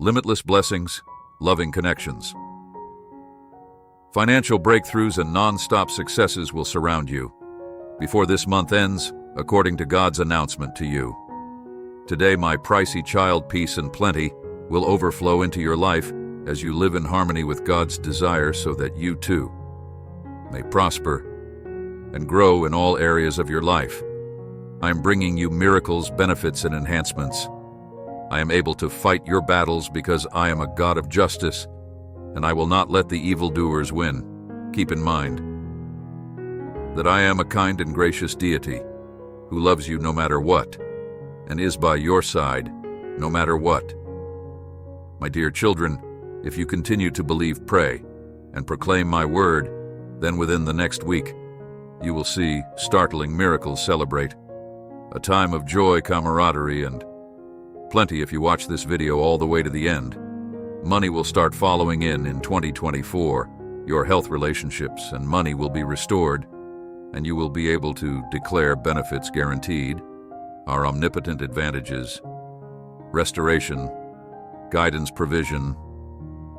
limitless blessings, loving connections. Financial breakthroughs and non-stop successes will surround you before this month ends, according to God's announcement to you. Today, my pricey child, peace and plenty will overflow into your life as you live in harmony with God's desire so that you too may prosper and grow in all areas of your life. I am bringing you miracles, benefits, and enhancements. I am able to fight your battles because I am a God of justice, and I will not let the evildoers win. Keep in mind that I am a kind and gracious deity who loves you no matter what, and is by your side no matter what. My dear children, if you continue to believe, pray, and proclaim my word, then within the next week, you will see startling miracles celebrate. A time of joy, camaraderie, and plenty if you watch this video all the way to the end. Money will start following in 2024. Your health, relationships, and money will be restored, and you will be able to declare benefits guaranteed, our omnipotent advantages, restoration, guidance, provision,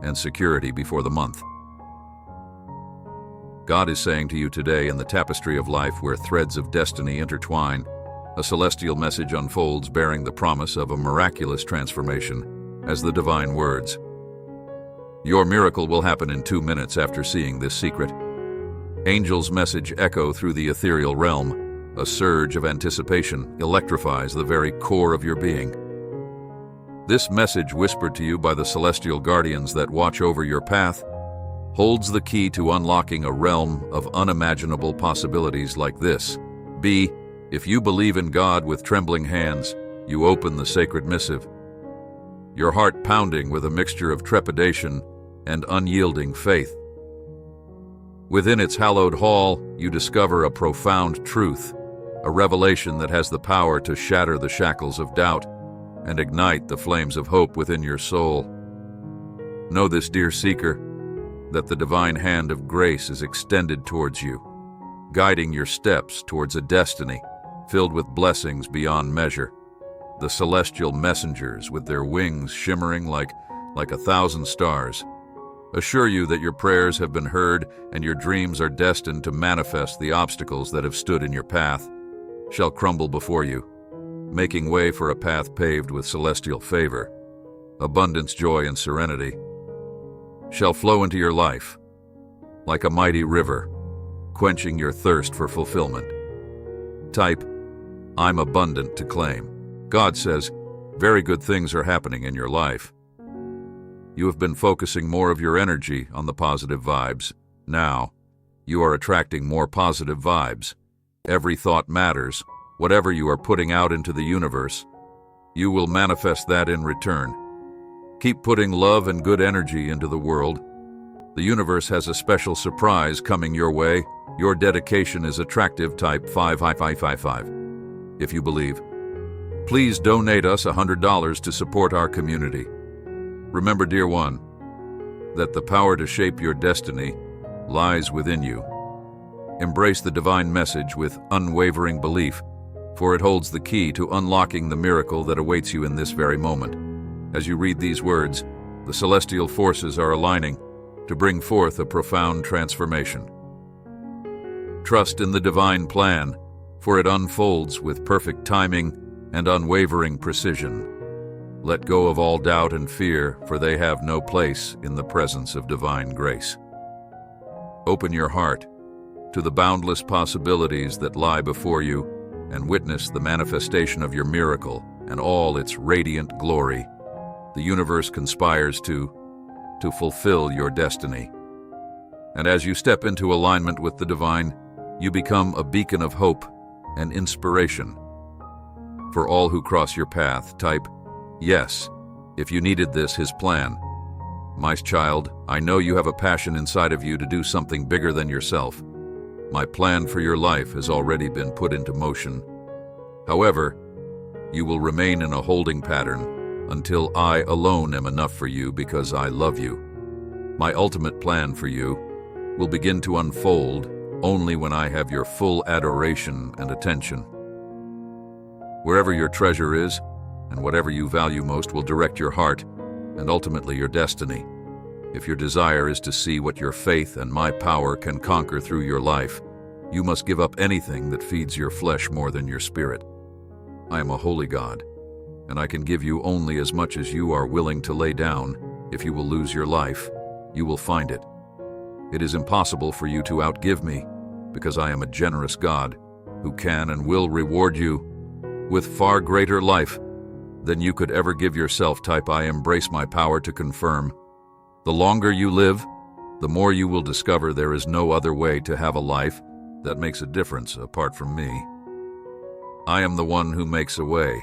and security before the month. God is saying to you today, in the tapestry of life where threads of destiny intertwine, a celestial message unfolds bearing the promise of a miraculous transformation as the divine words. Your miracle will happen in 2 minutes after seeing this secret. Angels' message echo through the ethereal realm. A surge of anticipation electrifies the very core of your being. This message, whispered to you by the celestial guardians that watch over your path, holds the key to unlocking a realm of unimaginable possibilities like this. B. If you believe in God with trembling hands, you open the sacred missive, your heart pounding with a mixture of trepidation and unyielding faith. Within its hallowed hall, you discover a profound truth, a revelation that has the power to shatter the shackles of doubt and ignite the flames of hope within your soul. Know this, dear seeker, that the divine hand of grace is extended towards you, guiding your steps towards a destiny filled with blessings beyond measure. The celestial messengers, with their wings shimmering like 1,000 stars, assure you that your prayers have been heard and your dreams are destined to manifest. The obstacles that have stood in your path shall crumble before you, making way for a path paved with celestial favor. Abundance, joy, and serenity shall flow into your life like a mighty river, quenching your thirst for fulfillment. Type, I'm abundant, to claim. God says, very good things are happening in your life. You have been focusing more of your energy on the positive vibes. Now, you are attracting more positive vibes. Every thought matters. Whatever you are putting out into the universe, you will manifest that in return. Keep putting love and good energy into the world. The universe has a special surprise coming your way. Your dedication is attractive. Type 5555 if you believe. Please donate us $100 to support our community. Remember, dear one, that the power to shape your destiny lies within you. Embrace the divine message with unwavering belief, for it holds the key to unlocking the miracle that awaits you in this very moment. As you read these words, the celestial forces are aligning to bring forth a profound transformation. Trust in the divine plan, for it unfolds with perfect timing and unwavering precision. Let go of all doubt and fear, for they have no place in the presence of divine grace. Open your heart to the boundless possibilities that lie before you and witness the manifestation of your miracle and all its radiant glory. The universe conspires to fulfill your destiny. And as you step into alignment with the divine, you become a beacon of hope and inspiration. For all who cross your path, type, yes, if you needed this, his plan. My child, I know you have a passion inside of you to do something bigger than yourself. My plan for your life has already been put into motion. However, you will remain in a holding pattern until I alone am enough for you, because I love you. My ultimate plan for you will begin to unfold only when I have your full adoration and attention. Wherever your treasure is, and whatever you value most will direct your heart, and ultimately your destiny. If your desire is to see what your faith and my power can conquer through your life, you must give up anything that feeds your flesh more than your spirit. I am a holy God, and I can give you only as much as you are willing to lay down. If you will lose your life, you will find it. It is impossible for you to outgive me, because I am a generous God who can and will reward you with far greater life than you could ever give yourself. Type I embrace my power to confirm. The longer you live, the more you will discover there is no other way to have a life that makes a difference apart from me. I am the one who makes a way.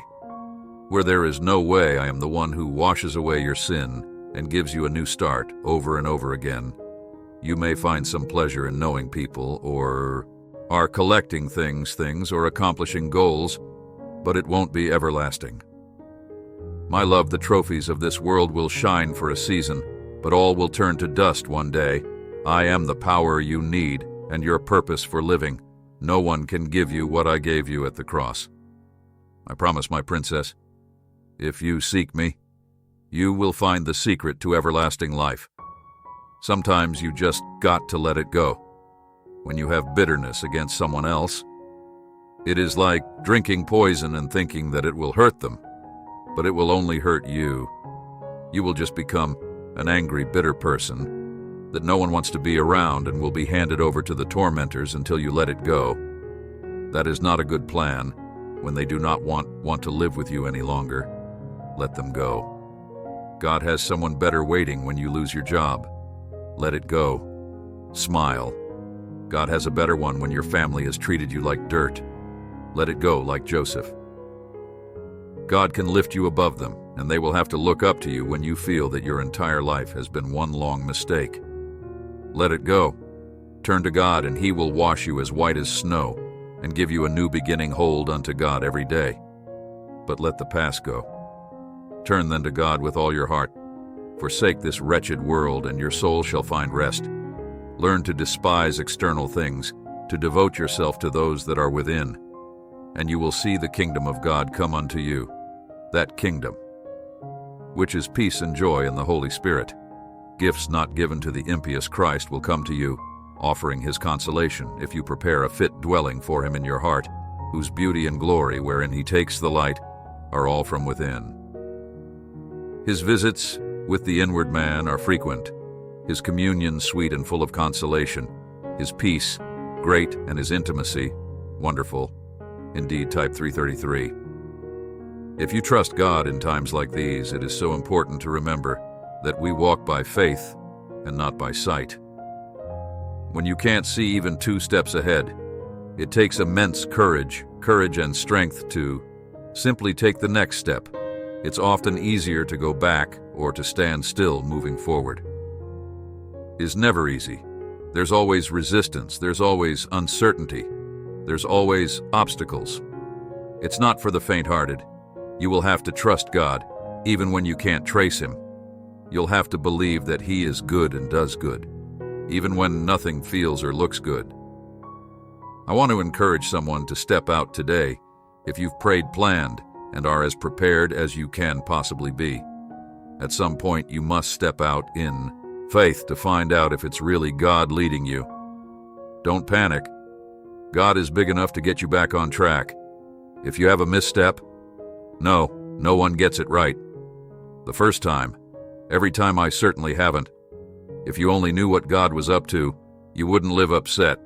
Where there is no way, I am the one who washes away your sin and gives you a new start over and over again. You may find some pleasure in knowing people or are collecting things or accomplishing goals, but it won't be everlasting. My love, the trophies of this world will shine for a season, but all will turn to dust one day. I am the power you need and your purpose for living. No one can give you what I gave you at the cross. I promise, my princess, if you seek me, you will find the secret to everlasting life. Sometimes you just got to let it go. When you have bitterness against someone else, it is like drinking poison and thinking that it will hurt them, but it will only hurt you. You will just become an angry, bitter person that no one wants to be around and will be handed over to the tormentors until you let it go. That is not a good plan. When they do not want to live with you any longer, let them go. God has someone better waiting when you lose your job. Let it go. Smile. God has a better one when your family has treated you like dirt. Let it go, like Joseph. God can lift you above them, and they will have to look up to you when you feel that your entire life has been one long mistake. Let it go. Turn to God, and He will wash you as white as snow and give you a new beginning. Hold unto God every day, but let the past go. Turn then to God with all your heart. Forsake this wretched world, and your soul shall find rest. Learn to despise external things, to devote yourself to those that are within, and you will see the kingdom of God come unto you, that kingdom, which is peace and joy in the Holy Spirit. Gifts not given to the impious Christ will come to you, offering His consolation if you prepare a fit dwelling for Him in your heart, whose beauty and glory, wherein He takes the light, are all from within. His visits with the inward man are frequent, His communion sweet and full of consolation, His peace great, and His intimacy wonderful. Indeed, type 333. If you trust God in times like these, it is so important to remember that we walk by faith and not by sight. When you can't see even 2 steps ahead, it takes immense courage and strength to simply take the next step. It's often easier to go back or to stand still. Moving forward is never easy. There's always resistance, there's always uncertainty, there's always obstacles. It's not for the faint-hearted. You will have to trust God, even when you can't trace Him. You'll have to believe that He is good and does good, even when nothing feels or looks good. I want to encourage someone to step out today if you've prayed, planned, and are as prepared as you can possibly be. At some point, you must step out in faith to find out if it's really God leading you. Don't panic. God is big enough to get you back on track. If you have a misstep, no one gets it right the first time. Every time I certainly haven't. If you only knew what God was up to, you wouldn't live upset.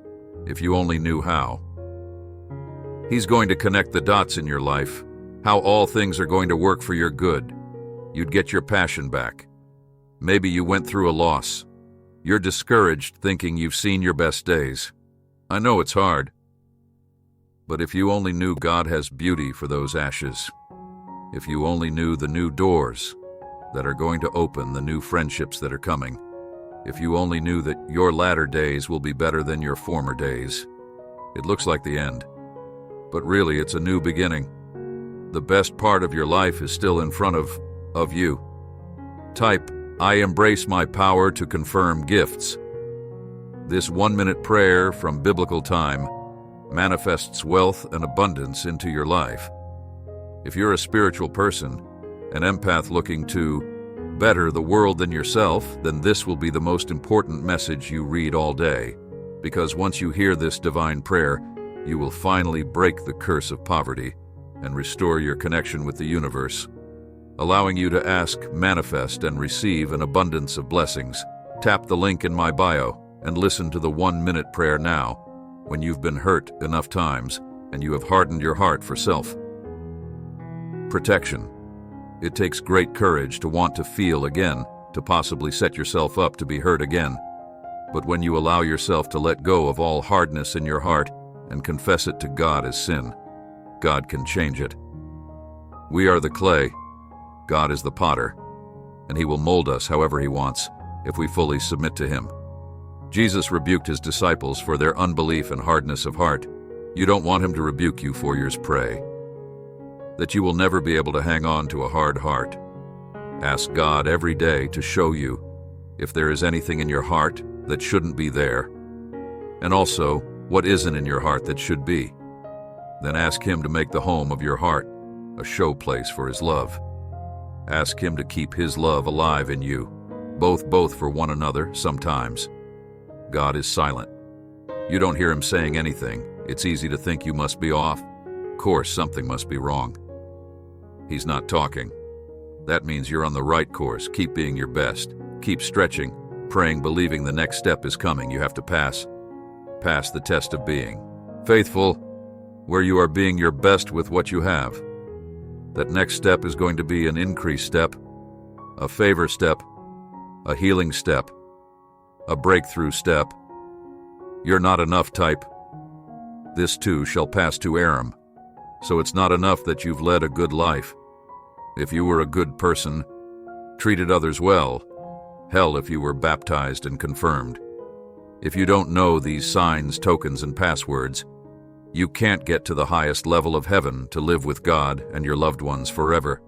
If you only knew how. He's going to connect the dots in your life, how all things are going to work for your good. You'd get your passion back. Maybe you went through a loss. You're discouraged, thinking you've seen your best days. I know it's hard. But if you only knew God has beauty for those ashes, if you only knew the new doors that are going to open, the new friendships that are coming, if you only knew that your latter days will be better than your former days. It looks like the end, but really it's a new beginning. The best part of your life is still in front of you. Type, I embrace my power to confirm gifts. This 1-minute prayer from biblical time manifests wealth and abundance into your life. If you're a spiritual person, an empath looking to better the world than yourself, then this will be the most important message you read all day, because once you hear this divine prayer, you will finally break the curse of poverty and restore your connection with the universe, allowing you to ask, manifest, and receive an abundance of blessings. Tap the link in my bio and listen to the 1-minute prayer now, when you've been hurt enough times and you have hardened your heart for self. Protection. It takes great courage to want to feel again, to possibly set yourself up to be hurt again. But when you allow yourself to let go of all hardness in your heart and confess it to God as sin, God can change it. We are the clay, God is the potter, and He will mold us however He wants if we fully submit to Him. Jesus rebuked His disciples for their unbelief and hardness of heart. You don't want Him to rebuke you for yours. Pray that you will never be able to hang on to a hard heart. Ask God every day to show you if there is anything in your heart that shouldn't be there, and also what isn't in your heart that should be. Then ask Him to make the home of your heart a showplace for His love. Ask Him to keep His love alive in you, both for one another sometimes. God is silent. You don't hear Him saying anything. It's easy to think you must be off. Of course, something must be wrong. He's not talking. That means you're on the right course. Keep being your best. Keep stretching, praying, believing the next step is coming. You have to pass the test of being faithful, where you are being your best with what you have. That next step is going to be an increase step, a favor step, a healing step, a breakthrough step. You're not enough type. This too shall pass to Aram. So it's not enough that you've led a good life. If you were a good person, treated others well, hell, if you were baptized and confirmed. If you don't know these signs, tokens, and passwords, you can't get to the highest level of heaven to live with God and your loved ones forever.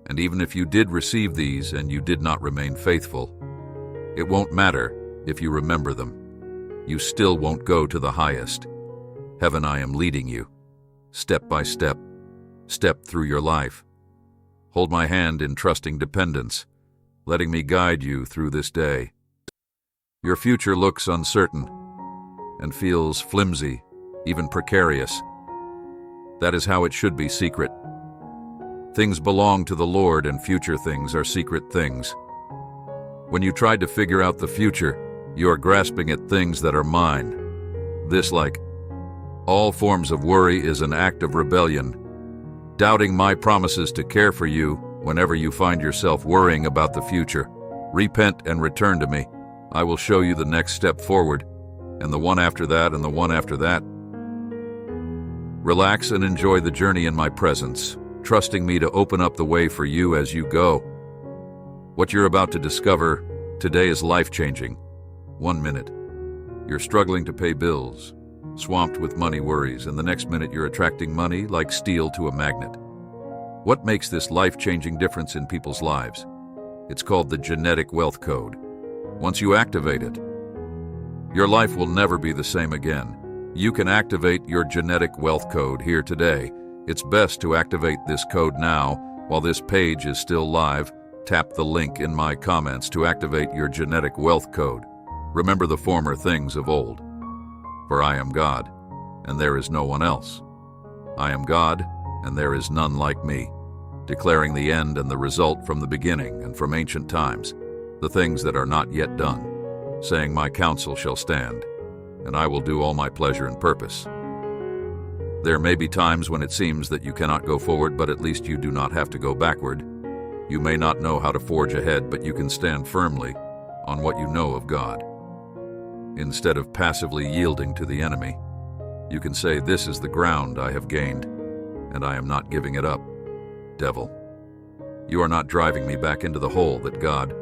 And even if you did receive these and you did not remain faithful, it won't matter if you remember them. You still won't go to the highest. Heaven, I am leading you, step by step, step through your life. Hold my hand in trusting dependence, letting me guide you through this day. Your future looks uncertain and feels flimsy, even precarious. That is how it should be. Secret things belong to the Lord, and future things are secret things. When you try to figure out the future, you are grasping at things that are mine. This, like all forms of worry, is an act of rebellion. Doubting my promises to care for you whenever you find yourself worrying about the future. Repent and return to me. I will show you the next step forward, and the one after that, and the one after that. Relax and enjoy the journey in my presence, trusting me to open up the way for you as you go. What you're about to discover today is life-changing. 1 minute, you're struggling to pay bills, swamped with money worries, and the next minute you're attracting money like steel to a magnet. What makes this life-changing difference in people's lives? It's called the genetic wealth code. Once you activate it, your life will never be the same again. You can activate your genetic wealth code here today. It's best to activate this code now while this page is still live. Tap the link in my comments to activate your genetic wealth code. Remember the former things of old. For I am God, and there is no one else. I am God, and there is none like me, declaring the end and the result from the beginning and from ancient times, the things that are not yet done, saying my counsel shall stand, and I will do all my pleasure and purpose. There may be times when it seems that you cannot go forward, but at least you do not have to go backward. You may not know how to forge ahead, but you can stand firmly on what you know of God. Instead of passively yielding to the enemy, you can say, this is the ground I have gained, and I am not giving it up. Devil, you are not driving me back into the hole that God